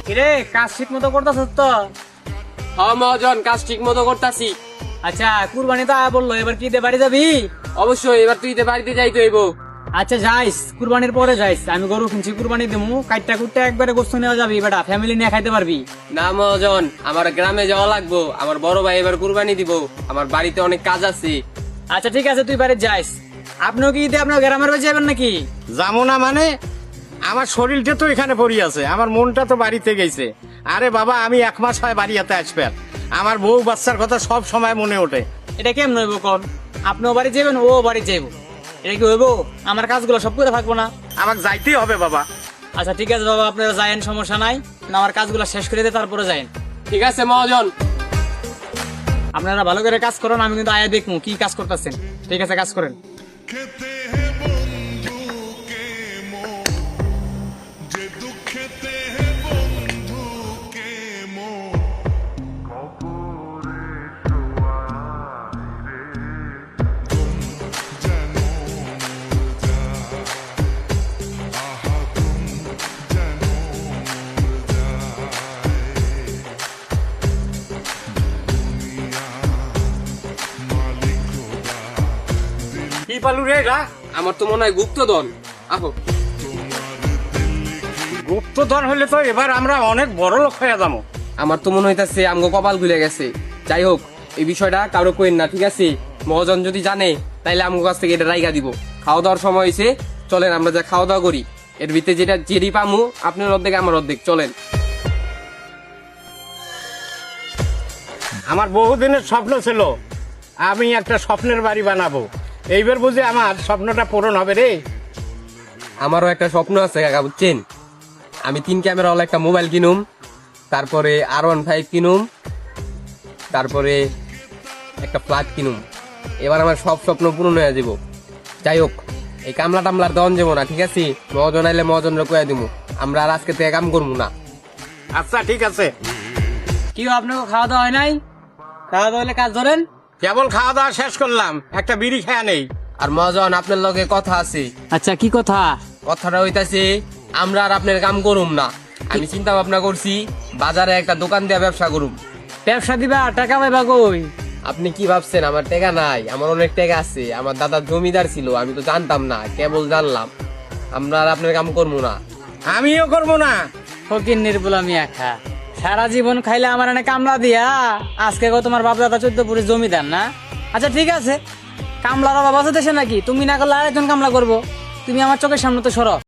কিরে কাজ ঠিক মতো করতেছ তো? হ্যাঁ মহাজন, কাজ ঠিক মতো করতাছি। আচ্ছা কুরবানি তো বললো, এবার কি দে বাড়ি যাবি? অবশ্যই এবার তুই বাড়িতে যাইতে হইব। আচ্ছা যাইস, কুরবানির পরে যাইস। আমি গরু কিনছি, কুরবানি দেবো, কাটটা কুটটা একবারে গোস্ত নেওয়া যাবি, বেটা ফ্যামিলি নিয়ে খাইতে পারবি। না মহাজন, আমার গ্রামে যাওয়া লাগবো, আমার বড় ভাই এবার কুরবানি দিব, আমার বাড়িতে অনেক কাজ আছে। আচ্ছা ঠিক আছে, তুই বাড়ি যাইস। আপনিও কি ঈদে আপনার গ্রামের বাড়ি যাবেন নাকি? যাবো না মানে? আমার শরীরটা তো এখানে পড়ি আছে, আমার মনটা তো বাড়িতে গেছে। আরে বাবা, আমি 1 মাস হয় বাড়িতে আসবে, আমার বউ বাচ্চার কথা সব সময় মনে ওঠে। এটা কেমন হইব কন? আপনিও বাড়ি যাবেন, ও বাড়ি যাইব, এটা কি হইব? আমার কাজগুলো সব করে থাকবো না? আমাকে যাইতেই হবে বাবা। আচ্ছা ঠিক আছে বাবা, আপনারা যায়েন, সমস্যা নাই। না, আমার কাজগুলো শেষ করে দিয়ে তারপরে যায়েন। ঠিক আছে মহাজন। আপনারা ভালো করে কাজ করেন, আমি কিন্তু আয়া দেখবো কি কাজ করতেছেন। ঠিক আছে, কাজ করেন। খেতে হে বন্ধু কে মো যে দুঃখেতে হে বন্ধু কে মো কবরে শোয়াই রে তুম যেন যা আহা তুম যেন দুনিয়া মালিক খোদা কি পালু রে এটা? আমার তো মনে হয় গুপ্তধন। আহো। গুপ্তধন হলে তো এবার আমরা অনেক বড় লোক হয়ে যাবো। আমার তো মনে হইতাছে আমগো কপাল খুলে গেছে। যাই হোক, এই বিষয়টা কারো কইন না, ঠিক আছে? মহাজন যদি জানে তাইলে আমগো কাছ থেকে এটা রাইগা দিব। খাওয়া দাওয়ার সময় হয়েছে, চলেন আমরা যা খাওয়া দাওয়া করি। এর ভিতরে যেটা জেরি পামু, আপনার অর্ধেক আমার অর্ধেক, চলেন। আমার বহুদিনের স্বপ্ন ছিল আমি একটা স্বপ্নের বাড়ি বানাবো। এইবার বুঝি আমার স্বপ্নটা পূরণ হবে রে। আমারও একটা স্বপ্ন আছে কাকা, বুঝছেন? আমি 3 ক্যামেরাওয়ালা একটা মোবাইল কিনুম, তারপরে R15 কিনুম, তারপরে একটা ফ্ল্যাট কিনুম। এবার আমার সব স্বপ্ন পূরণ হয়ে যাব। যাই হোক, এই কামলা টামলার দন যাবো না, ঠিক আছে? মহাজন আইলে মহাজনরা কয়ে দিব, আমরা আর আজকে থেকে কাম করবো না। আচ্ছা ঠিক আছে। কি আপনাকে খাওয়া দাওয়া হয় নাই? খাওয়া দাওয়া হলে কাজ ধরেন। কেবল খাওয়া দাওয়া শেষ করলাম, একটা বিড়ি খেয়া নেই। আর মহাজন, আপনার লগে কথা আছে। আচ্ছা কি কথা? কথাটা হইতাছে আমরা আর আপনার কাম করুম না। আমি চিন্তা ভাবনা করছি বাজারে একটা দোকান দিয়ে ব্যবসা করুম। ব্যবসা দিবা, টাকা পাইবা কই? আপনি কি ভাবছেন আমার টাকা নাই? আমার অনেক টাকা আছে। আমার দাদা জমিদার ছিল, আমি তো জানতাম না, কেবল জানলাম। আমরা আর আপনার কাম করবো না। আমিও করবো না। ফকির নির্বুলামি একা, সারা জীবন খাইলে আমার এনে কামলা দিয়া, আজকে গো তোমার বাপ দাদা 14 পুরুষ জমিদার না? আচ্ছা ঠিক আছে, কামলার অভাব আছে দেশে নাকি? তুমি না করলে আরেকজন কামলা করবো। তুমি আমার চোখের সামনে তো সরো।